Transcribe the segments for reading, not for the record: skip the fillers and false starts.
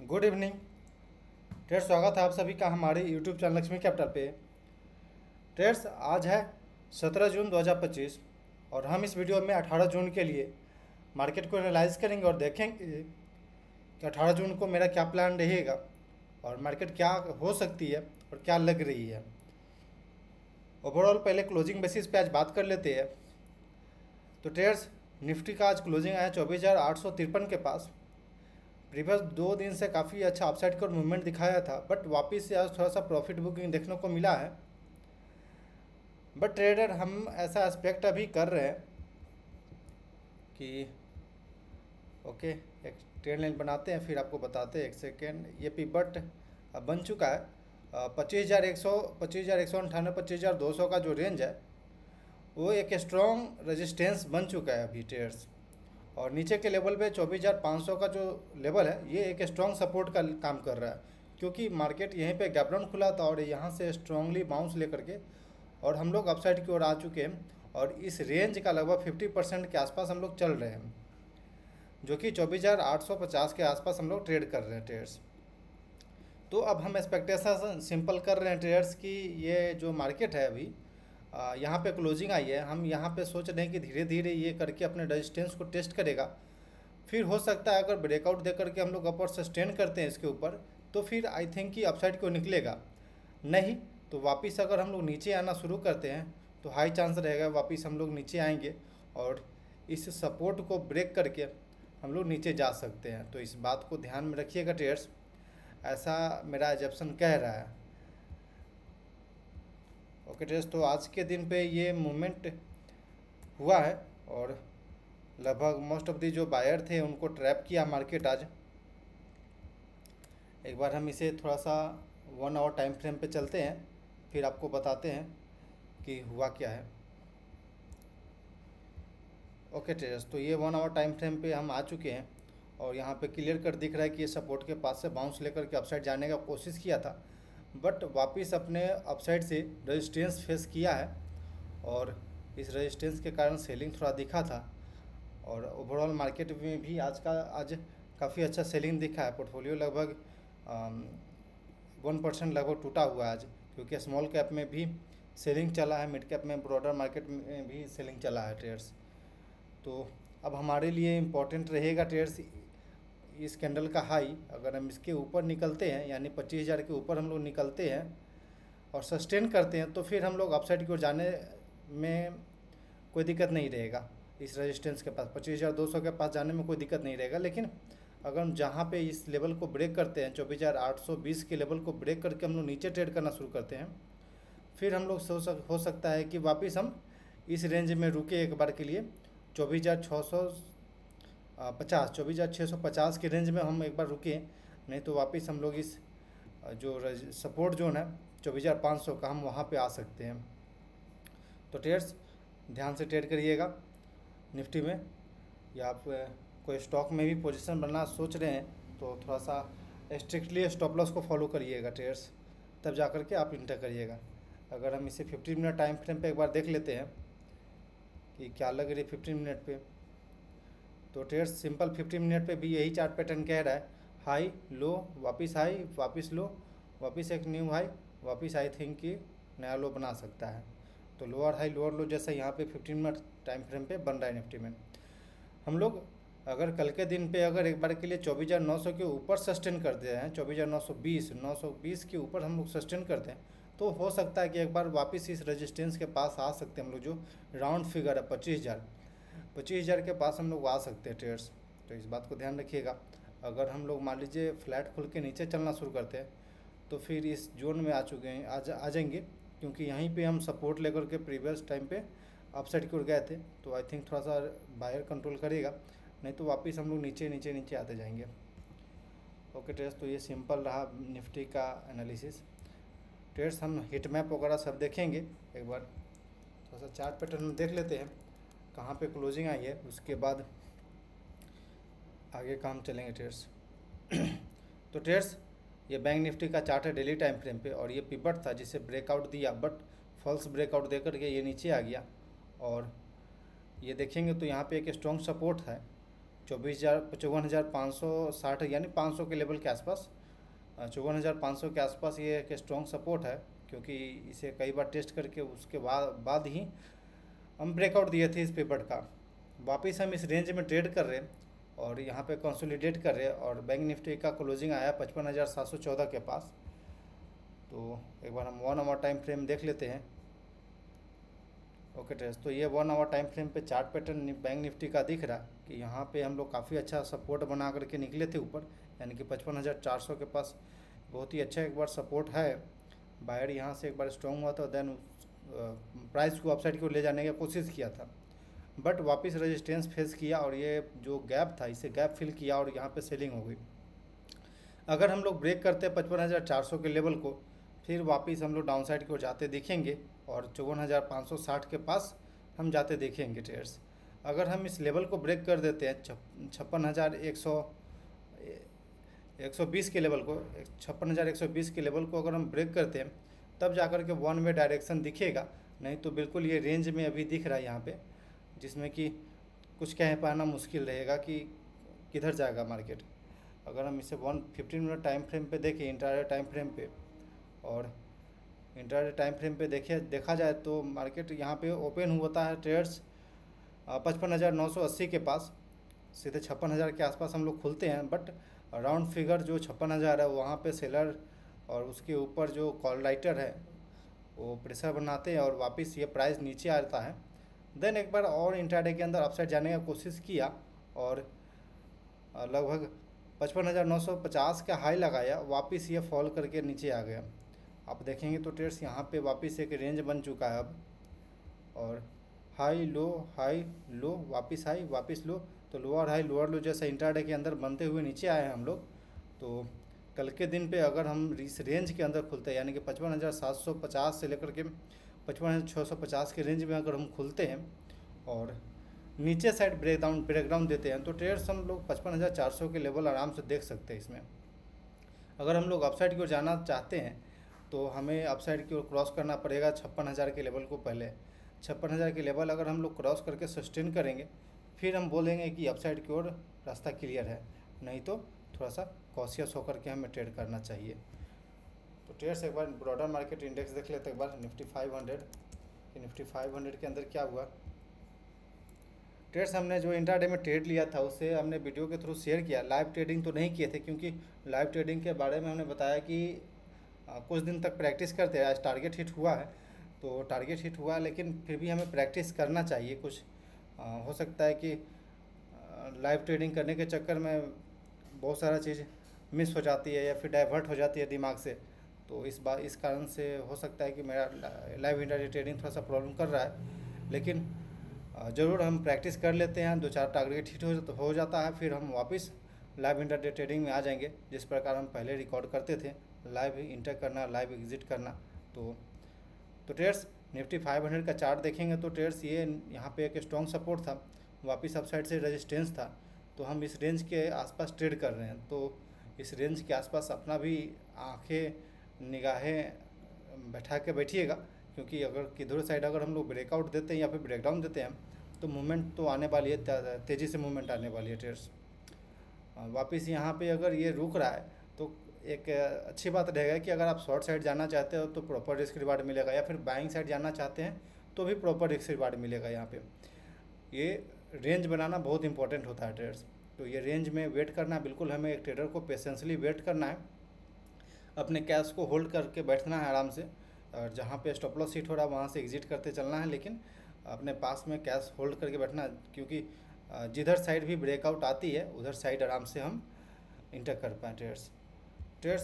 Good evening. Trades, स्वागत है आप सभी का हमारे यूट्यूब चैनल लक्ष्मी कैपिटल पे। ट्रेड्स, आज है 17 जून 2025 और हम इस वीडियो में 18 जून के लिए मार्केट को एनालाइज करेंगे और देखेंगे कि 18 जून को मेरा क्या प्लान रहेगा और मार्केट क्या हो सकती है और क्या लग रही है। ओवरऑल पहले क्लोजिंग बेसिस पे आज बात कर लेते हैं। तो ट्रेड्स, निफ्टी का आज क्लोजिंग आया 24,853 के पास। प्रीवियस 2 दिन से काफ़ी अच्छा अपसाइड का मूवमेंट दिखाया था, बट वापस से आज थोड़ा सा प्रॉफिट बुकिंग देखने को मिला है। बट ट्रेडर, हम ऐसा एक्सपेक्ट अभी कर रहे हैं कि ओके, एक ट्रेड लाइन बनाते हैं फिर आपको बताते हैं। एक सेकेंड, ये पिवट बन चुका है 25,100, 25,198, 25,200 का जो रेंज है वो एक स्ट्रॉन्ग रेजिस्टेंस बन चुका है अभी ट्रेड्स। और नीचे के लेवल पे 24,500 का जो लेवल है ये एक स्ट्रॉन्ग सपोर्ट का काम कर रहा है, क्योंकि मार्केट यहीं पे गैप डाउन खुला था और यहाँ से स्ट्रांगली बाउंस लेकर के और हम लोग अपसाइड की ओर आ चुके हैं। और इस रेंज का लगभग 50% के आसपास हम लोग चल रहे हैं, जो कि 24,850 के आसपास हम लोग ट्रेड कर रहे हैं ट्रेड्स। तो अब हम एक्सपेक्टेशन सिंपल कर रहे हैं ट्रेड्स की ये जो मार्केट है अभी यहाँ पे क्लोजिंग आई है, हम यहाँ पे सोच रहे हैं कि धीरे धीरे ये करके अपने रेजिस्टेंस को टेस्ट करेगा। फिर हो सकता है अगर ब्रेकआउट दे करके हम लोग अपर सस्टेन करते हैं इसके ऊपर तो फिर आई थिंक कि अपसाइड को निकलेगा। नहीं तो वापस अगर हम लोग नीचे आना शुरू करते हैं तो हाई चांस रहेगा वापस हम लोग नीचे आएंगे और इस सपोर्ट को ब्रेक करके हम लोग नीचे जा सकते हैं। तो इस बात को ध्यान में रखिएगा ट्रेडर्स, ऐसा मेरा एजप्शन कह रहा है। ओके ट्रेड्स, तो आज के दिन पे ये मूवमेंट हुआ है और लगभग मोस्ट ऑफ दी जो बायर थे उनको ट्रैप किया मार्केट आज। एक बार हम इसे थोड़ा सा 1 आवर टाइम फ्रेम पे चलते हैं फिर आपको बताते हैं कि हुआ क्या है। ओके ट्रेड्स, तो ये 1 आवर टाइम फ्रेम पे हम आ चुके हैं और यहाँ पे क्लियर कट दिख रहा है कि ये सपोर्ट के पास से बाउंस लेकर के अपसाइड जाने का कोशिश किया था, बट वापस अपने अपसाइड से रेजिस्टेंस फेस किया है और इस रेजिस्टेंस के कारण सेलिंग थोड़ा दिखा था। और ओवरऑल मार्केट में भी आज काफ़ी अच्छा सेलिंग दिखा है। पोर्टफोलियो लगभग 1% लगभग टूटा हुआ है आज, क्योंकि स्मॉल कैप में भी सेलिंग चला है, मिड कैप में ब्रॉडर मार्केट में भी सेलिंग चला है ट्रेड्स। तो अब हमारे लिए इम्पोर्टेंट रहेगा ट्रेड्स इस कैंडल का हाई अगर हम इसके ऊपर निकलते हैं, यानी 25,000 के ऊपर हम लोग निकलते हैं और सस्टेन करते हैं तो फिर हम लोग अपसाइड की ओर जाने में कोई दिक्कत नहीं रहेगा। इस रेजिस्टेंस के पास 25,200 के पास जाने में कोई दिक्कत नहीं रहेगा। लेकिन अगर हम जहाँ पे इस लेवल को ब्रेक करते हैं 24,820 के लेवल को ब्रेक करके हम लोग नीचे ट्रेड करना शुरू करते हैं, फिर हम लोग हो सकता है कि वापस हम इस रेंज में रुके एक बार के लिए 24,650 के रेंज में हम एक बार रुके। नहीं तो वापस हम लोग इस जो सपोर्ट जोन है 24,500 का हम वहाँ पे आ सकते हैं। तो ट्रेड्स ध्यान से ट्रेड करिएगा निफ्टी में, या आप कोई स्टॉक में भी पोजीशन बनना सोच रहे हैं तो थोड़ा सा स्ट्रिक्टली स्टॉप लॉस को फॉलो करिएगा ट्रेड्स, तब जा कर के आप इंटर करिएगा। अगर हम इसे 15 मिनट टाइम फ्रेम पे एक बार देख लेते हैं कि क्या लग रही है 15 मिनट पे, तो ट्रेड्स सिंपल 15 मिनट पे भी यही चार्ट पैटर्न कह रहा है, हाई लो वापस हाई वापस लो वापस एक न्यू हाई वापस आई थिंक कि नया लो बना सकता है। तो लोअर हाई लोअर लो जैसा यहाँ पे 15 मिनट टाइम फ्रेम पे बन रहा है निफ्टी में। हम लोग अगर कल के दिन पे अगर एक बार के लिए 24,900 के ऊपर सस्टेन करते हैं, 24,920 के ऊपर हम लोग सस्टेन करते हैं तो हो सकता है कि एक बार वापस इस रेजिस्टेंस के पास आ सकते हैं हम लोग। जो राउंड फिगर है 25,000 के पास हम लोग आ सकते हैं ट्रेड्स। तो इस बात को ध्यान रखिएगा। अगर हम लोग मान लीजिए फ्लैट खुल के नीचे चलना शुरू करते हैं तो फिर इस जोन में आ चुके हैं आ जाएंगे, क्योंकि यहीं पे हम सपोर्ट लेकर के प्रीवियस टाइम पे अपसाइड की ओर गए थे। तो आई थिंक थोड़ा सा बायर कंट्रोल करेगा, नहीं तो वापस हम लोग नीचे आते जाएंगे। ओके ट्रेड्स, तो ये सिंपल रहा निफ्टी का एनालिसिस। ट्रेड्स हम हिट मैप वगैरह सब देखेंगे, एक बार थोड़ा सा चार्ट पैटर्न देख लेते हैं कहाँ पे क्लोजिंग आई है, उसके बाद आगे काम चलेंगे ट्रेड्स। तो ट्रेड्स, ये बैंक निफ्टी का चार्ट है डेली टाइम फ्रेम पे और ये पिवट था जिसे ब्रेकआउट दिया, बट फॉल्स ब्रेकआउट देकर के ये नीचे आ गया। और ये देखेंगे तो यहाँ पे एक स्ट्रॉन्ग सपोर्ट है 54,560 यानी 500 के लेवल के आसपास, 54,500 के आसपास ये एक स्ट्रॉन्ग सपोर्ट है, क्योंकि इसे कई बार टेस्ट करके उसके बाद ही हम ब्रेकआउट दिए थे इस पेपर का। वापस हम इस रेंज में ट्रेड कर रहे हैं और यहाँ पे कंसोलिडेट कर रहे हैं, और बैंक निफ्टी का क्लोजिंग आया 55,714 के पास। तो एक बार हम 1 आवर टाइम फ्रेम देख लेते हैं। ओके ट्रेड्स, तो ये 1 आवर टाइम फ्रेम पे चार्ट पैटर्न बैंक निफ्टी का दिख रहा कि यहाँ पे हम लोग काफ़ी अच्छा सपोर्ट बना करके निकले थे ऊपर, यानी कि 55,400 के पास बहुत ही अच्छा एक बार सपोर्ट है। बायर यहाँ से एक बार स्ट्रॉन्ग हुआ था, देन प्राइस को अपसाइड की ओर ले जाने की कोशिश किया था, बट वापस रेजिस्टेंस फेस किया और ये जो गैप था इसे गैप फिल किया और यहाँ पे सेलिंग हो गई। अगर हम लोग ब्रेक करते 55,400 के लेवल को, फिर वापस हम लोग डाउन साइड की ओर जाते दिखेंगे और 54,560 के पास हम जाते देखेंगे ट्रेड्स। अगर हम इस लेवल को ब्रेक कर देते हैं 56,120 के लेवल को, 56,120 के लेवल को अगर हम ब्रेक करते हैं तब जाकर के वन वे डायरेक्शन दिखेगा, नहीं तो बिल्कुल ये रेंज में अभी दिख रहा है यहाँ पे, जिसमें कि कुछ कह पाना मुश्किल रहेगा कि किधर जाएगा मार्केट। अगर हम इसे 115 मिनट टाइम फ्रेम पे देखें, इंट्राडे टाइम फ्रेम पे, और इंट्राडे टाइम फ्रेम पे देखा जाए तो मार्केट यहाँ पे ओपन होता है ट्रेड्स 55,980 के पास, सीधे 56,000 के आसपास हम लोग खुलते हैं, बट राउंड फिगर जो 56,000 है वहाँ पे सेलर और उसके ऊपर जो कॉल राइटर है वो प्रेशर बनाते हैं और वापस ये प्राइस नीचे आता है। देन एक बार और इंट्राडे के अंदर अपसाइड जाने का कोशिश किया और लगभग 55,950 का हाई लगाया, वापस ये फॉल करके नीचे आ गया। आप देखेंगे तो ट्रेड्स यहाँ पे वापस एक रेंज बन चुका है अब, और हाई लो वापस हाई वापस लो, तो लोअर हाई लोअर लो जैसा इंट्राडे के अंदर बनते हुए नीचे आए हैं हम लोग। तो कल के दिन पे अगर हम इस रेंज के अंदर खुलते हैं, यानी कि 55,750 से लेकर के 55,650 के रेंज में अगर हम खुलते हैं और नीचे साइड ब्रेकडाउन देते हैं, तो ट्रेड्स हम लोग 55,400 के लेवल आराम से देख सकते हैं इसमें। अगर हम लोग अपसाइड की ओर जाना चाहते हैं तो हमें अपसाइड की ओर क्रॉस करना पड़ेगा 56,000 के लेवल को। पहले 56,000 के लेवल अगर हम लोग क्रॉस करके सस्टेन करेंगे, फिर हम बोलेंगे कि अपसाइड की ओर रास्ता क्लियर है, नहीं तो थोड़ा सा कॉशियस होकर के हमें ट्रेड करना चाहिए। तो ट्रेड्स एक बार ब्रॉडर मार्केट इंडेक्स देख लेते हैं एक बार, निफ्टी 500 कि निफ्टी 500 के अंदर क्या हुआ। ट्रेड्स हमने जो इंट्राडे में ट्रेड लिया था उसे हमने वीडियो के थ्रू शेयर किया, लाइव ट्रेडिंग तो नहीं किए थे, क्योंकि लाइव ट्रेडिंग के बारे में हमने बताया कि कुछ दिन तक प्रैक्टिस करते हैं। आज टारगेट हिट हुआ है, तो टारगेट हिट हुआ, लेकिन फिर भी हमें प्रैक्टिस करना चाहिए कुछ। हो सकता है कि लाइव ट्रेडिंग करने के चक्कर में बहुत सारा चीज़ मिस हो जाती है या फिर डाइवर्ट हो जाती है दिमाग से, तो इस कारण से हो सकता है कि मेरा लाइव इंट्राडे ट्रेडिंग थोड़ा सा प्रॉब्लम कर रहा है। लेकिन ज़रूर हम प्रैक्टिस कर लेते हैं, 2-4 टारगेट हिट हो जाता है, फिर हम वापस लाइव इंट्राडे ट्रेडिंग में आ जाएंगे, जिस प्रकार हम पहले रिकॉर्ड करते थे, लाइव इंटर करना, लाइव एग्जिट करना। तो ट्रेड्स निफ्टी 500 का चार्ट देखेंगे तो ट्रेड्स ये यहाँ पे एक स्ट्रॉन्ग सपोर्ट था, वापस अपसाइड से रेजिस्टेंस था, तो हम इस रेंज के आसपास ट्रेड कर रहे हैं। तो इस रेंज के आसपास अपना भी आंखें निगाहें बैठा के बैठिएगा, क्योंकि अगर किधर साइड अगर हम लोग ब्रेकआउट देते हैं या फिर ब्रेकडाउन देते हैं तो मूवमेंट तो आने वाली है, तेज़ी से मूवमेंट आने वाली है ट्रेड्स। वापस यहाँ पे अगर ये रुक रहा है तो एक अच्छी बात रहेगा कि अगर आप शॉर्ट साइड जाना चाहते हो तो प्रॉपर रिस्क रिवार्ड मिलेगा, या फिर बाइंग साइड जाना चाहते हैं तो भी प्रॉपर रिस्क रिवार्ड मिलेगा। यहाँ पे ये रेंज बनाना बहुत इंपॉर्टेंट होता है ट्रेड्स। तो ये रेंज में वेट करना, बिल्कुल हमें एक ट्रेडर को पेशेंसली वेट करना है, अपने कैश को होल्ड करके बैठना है आराम से, और जहाँ पे स्टॉप लॉस हिट हो रहा है वहाँ से एग्जिट करते चलना है, लेकिन अपने पास में कैश होल्ड करके बैठना, क्योंकि जिधर साइड भी ब्रेकआउट आती है उधर साइड आराम से हम इंटर कर पाएँ ट्रेड्स।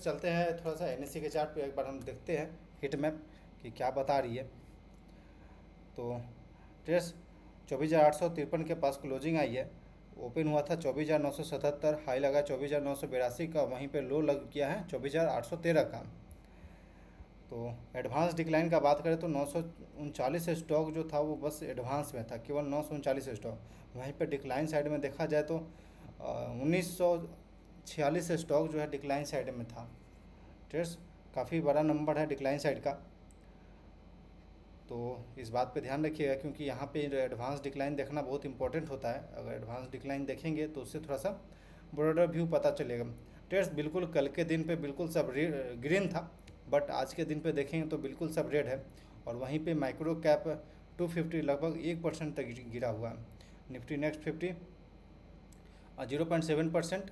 चलते हैं थोड़ा सा NSE के चार्ट पे, एक बार हम देखते हैं हिट मैप कि क्या बता रही है। तो ट्रेड्स 24,853 के पास क्लोजिंग आई है, ओपन हुआ था 24,977, हाई लगा 24,982 का, वहीं पे लो लग गया है 24,813 का। तो एडवांस डिक्लाइन का बात करें तो 939 स्टॉक जो था वो बस एडवांस में था, केवल 939 स्टॉक। वहीं पे डिक्लाइन साइड में देखा जाए तो 1946 स्टॉक जो है डिक्लाइन साइड में था। ट्रेड्स काफ़ी बड़ा नंबर है डिक्लाइन साइड का। तो इस बात पे ध्यान रखिएगा, क्योंकि यहाँ पे एडवांस डिक्लाइन देखना बहुत इंपॉर्टेंट होता है। अगर एडवांस डिक्लाइन देखेंगे तो उससे थोड़ा सा ब्रॉडर व्यू पता चलेगा। ट्रेड्स बिल्कुल कल के दिन पे बिल्कुल सब ग्रीन था, बट आज के दिन पे देखेंगे तो बिल्कुल सब रेड है। और वहीं पे माइक्रो कैप 250 लगभग 1% तक गिरा हुआ है। Nifty next 50 0.7%,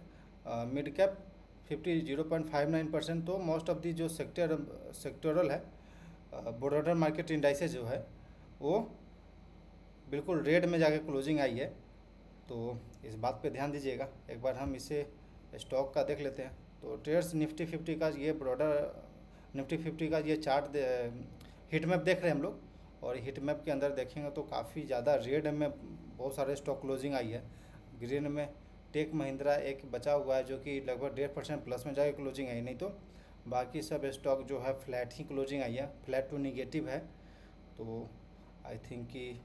mid cap 50 0.59%। तो मोस्ट ऑफ दी जो सेक्टोरल है ब्रॉडर मार्केट इंडाइसेस जो है वो बिल्कुल रेड में जाके क्लोजिंग आई है। तो इस बात पे ध्यान दीजिएगा। एक बार हम इसे स्टॉक का देख लेते हैं। तो ट्रेड्स निफ्टी 50 का ये ब्रॉडर निफ्टी 50 का ये चार्ट हीट मैप देख रहे हैं हम लोग, और हीट मैप के अंदर देखेंगे तो काफ़ी ज़्यादा रेड में बहुत सारे स्टॉक क्लोजिंग आई है। ग्रीन में टेक महिंद्रा एक बचा हुआ है जो कि लगभग 1.5% प्लस में जाके क्लोजिंग आई, नहीं तो बाकी सब स्टॉक जो है फ्लैट ही क्लोजिंग आई है, फ्लैट टू निगेटिव है। तो आई थिंक कि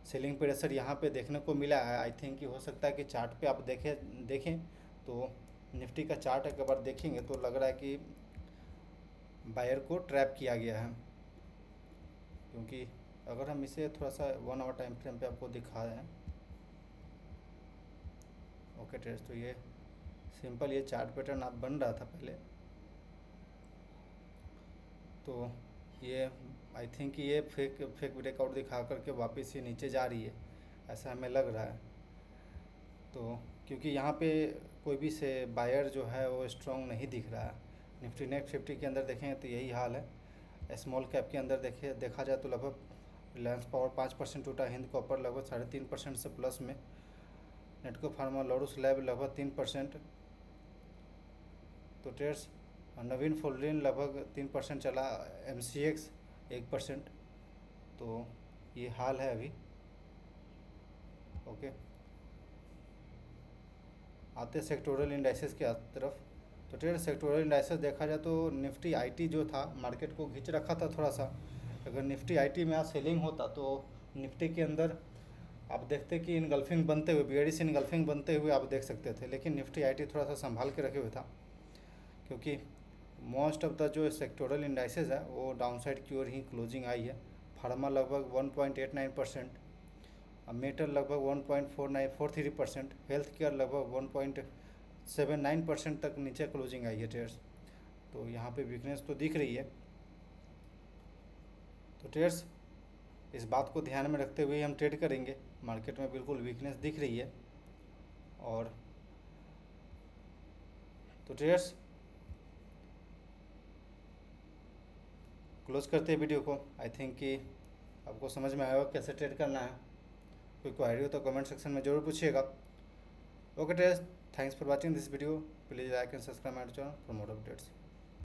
सेलिंग प्रेशर यहाँ पे देखने को मिला है। आई थिंक कि हो सकता है कि चार्ट पे आप देखें तो निफ्टी का चार्ट एक बार देखेंगे तो लग रहा है कि बायर को ट्रैप किया गया है। क्योंकि अगर हम इसे थोड़ा सा 1 आवर टाइम फ्रेम पे आपको दिखा रहे हैं, ओके ट्रेड्स, तो ये सिंपल ये चार्ट पैटर्न आप बन रहा था पहले, तो ये आई थिंक ये फेक ब्रेकआउट दिखा करके वापस ये नीचे जा रही है, ऐसा हमें लग रहा है। तो क्योंकि यहाँ पे कोई भी से बायर जो है वो स्ट्रॉन्ग नहीं दिख रहा है। निफ्टी नेक्स्ट 50 के अंदर देखेंगे तो यही हाल है। स्मॉल कैप के अंदर देखा जाए तो लगभग रिलायंस पावर 5% टूटा, हिंद कॉपर लगभग 3.5% से प्लस में, नेटको फार्मा लॉरस लैब लगभग 3%। तो ट्रेड्स नवीन फोल्डिन लगभग 3% चला, MCX 1%। तो ये हाल है अभी। ओके, आते सेक्टोरल इंडाइसेस की तरफ। तो ट्रेड सेक्टोरल इंडाइसेस देखा जाए तो निफ्टी आईटी जो था मार्केट को खींच रखा था थोड़ा सा। अगर निफ्टी आईटी में आज सेलिंग होता तो निफ्टी के अंदर आप देखते कि इनगल्फिंग बनते हुए, बेयरिश इनगल्फिंग बनते हुए आप देख सकते थे। लेकिन निफ्टी आईटी थोड़ा सा संभाल के रखे हुए था, क्योंकि मोस्ट ऑफ द जो सेक्टोरल इंडाइसेस है वो डाउनसाइड की ओर ही क्लोजिंग आई है। फार्मा लगभग 1.89%, मेटल लगभग 1.43%, हेल्थ केयर लगभग 1.79% तक नीचे क्लोजिंग आई है ट्रेड्स। तो यहाँ पे वीकनेस तो दिख रही है। तो ट्रेड्स इस बात को ध्यान में रखते हुए हम ट्रेड करेंगे। मार्केट में बिल्कुल वीकनेस दिख रही है। और तो ट्रेड्स क्लोज करते हैं वीडियो को। आई थिंक कि आपको समझ में आएगा कैसे ट्रेड करना है। कोई क्वेरी हो तो कमेंट सेक्शन में ज़रूर पूछिएगा। Okay trades, thanks for watching this video. Please like and subscribe my channel for more updates.